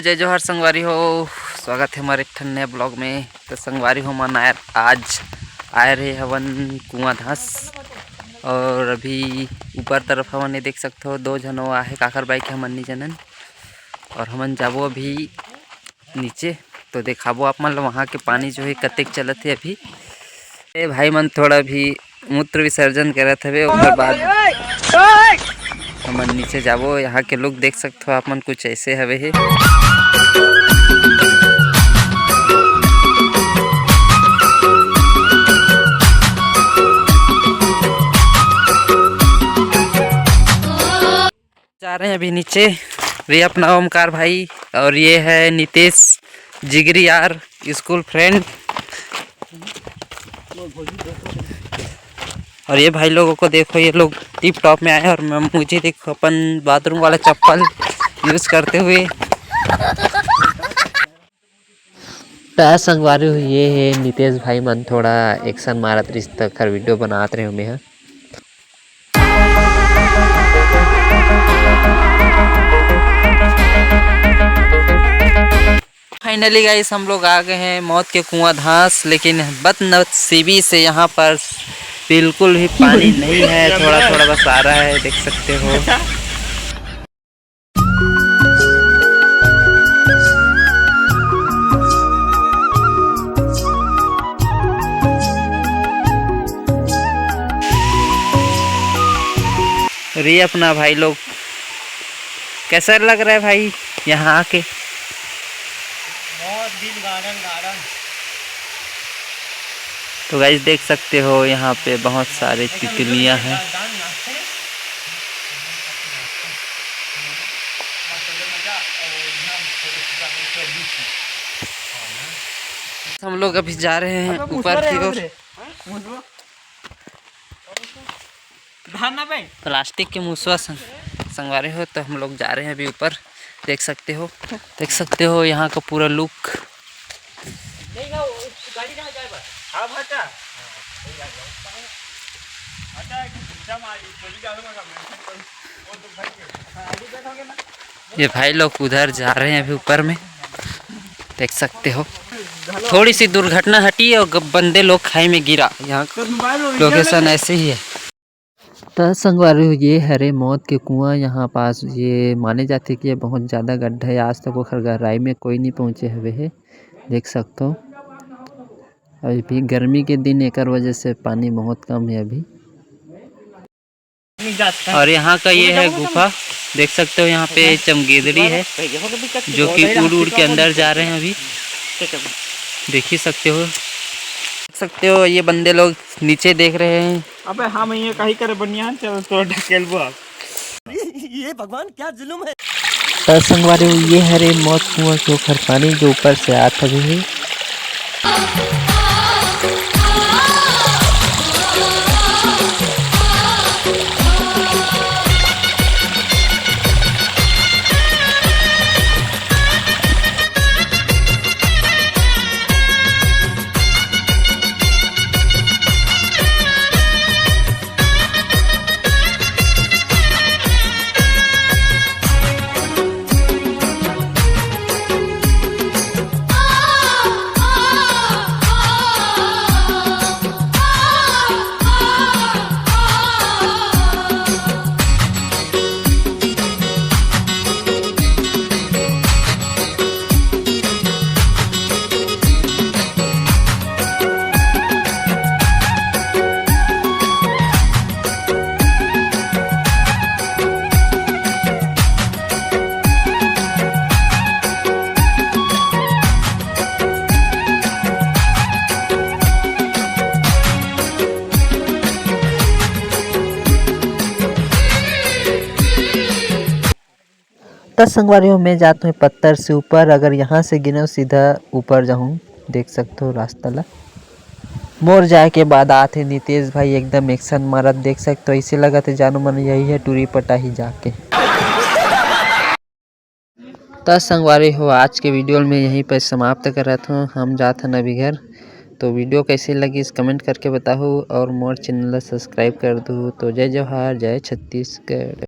जय जोहर संगवारी हो। स्वागत है हमारे एक ठन नए ब्लॉग में। तो संगवारी हो मन आज आए रहे हवन कुआं धस और अभी ऊपर तरफ हमन देख सकते हो दो झनो आहे काकर बाइक हमन नी जनन और हमन जाबो अभी नीचे। तो दिखाबो आप मन वहाँ के पानी जो है कतेक चलत है अभी। ए भाई मन थोड़ा भी मूत्र विसर्जन करत हवे ओकर बाद हमन नीचे जाबो। यहाँ के लोग देख सकते हो आप मन कुछ ऐसे हवे है। जा रहे हैं अभी नीचे। ये अपना ओमकार भाई और ये है नितेश जिगरी यार स्कूल फ्रेंड। और ये भाई लोगों को देखो, ये लोग टिप टॉप में आए और मुझे देखो अपन बाथरूम वाला चप्पल यूज करते हुए। संगवारी हुई ये है नितेश भाई मन थोड़ा एक्शन मारत रही तक वीडियो बनाते रहे हमें। फाइनली गाइस हम लोग आ गए हैं मौत के कुआं धस, लेकिन बदनसीबी से यहाँ पर बिल्कुल भी पानी नहीं है, थोड़ा थोड़ा बस आ रहा है, देख सकते हो। रे अपना भाई लोग कैसा लग रहा है भाई यहाँ आके? बहुत दिल गार्डन। तो गाइस देख सकते हो यहाँ पे बहुत सारे तितलियाँ हैं। हम लोग अभी जा रहे हैं ऊपर की ओर। प्लास्टिक के मुसवा संगवारे हो, तो हम लोग जा रहे हैं अभी ऊपर। देख सकते हो यहाँ का पूरा लुक। ये भाई लोग उधर जा रहे हैं अभी ऊपर में, देख सकते हो। थोड़ी सी दुर्घटना हटी और बंदे लोग खाई में गिरा। यहाँ लोकेशन ऐसे ही है। तो संगवारी ये हरे मौत के कुआं यहाँ पास ये माने जाते कि ये बहुत ज़्यादा गड्ढा है। आज तक ओखर गहराई में कोई नहीं पहुँचे हुए है, देख सकते हो। अभी गर्मी के दिन एक वजह से पानी बहुत कम है अभी। और यहाँ का ये है गुफा, देख सकते हो। यहाँ पे चमगेदड़ी है जो कि उड़ के अंदर जा रहे हैं अभी, देख ही सकते हो। ये बंदे लोग नीचे देख रहे हैं। अबे हम ये कहीं करे बनिया चल तो ढकेलबो आप। ये भगवान क्या जुल्म है। संगवारी ये हरे मौत कुआं के ऊपर पानी जो ऊपर से आता है। संगवारी हो मैं जाता हूँ पत्थर से ऊपर। अगर यहाँ से गिना सीधा ऊपर जाऊँ, देख सकते हो रास्ता ला। मोर जाए के बाद आते नितेश भाई एकदम एक्शन मारत, देख सकते हो। ऐसे लगा थे जानो मन यही है टूरी पटा ही जाके। तो संगवारी हो आज के वीडियो में यहीं पर समाप्त कर रहा था। हम जाते हैं अभी घर। तो वीडियो कैसी लगी इस कमेंट करके बताओ और मोर चैनल सब्सक्राइब कर दो। तो जय जोहार, जय छत्तीसगढ़।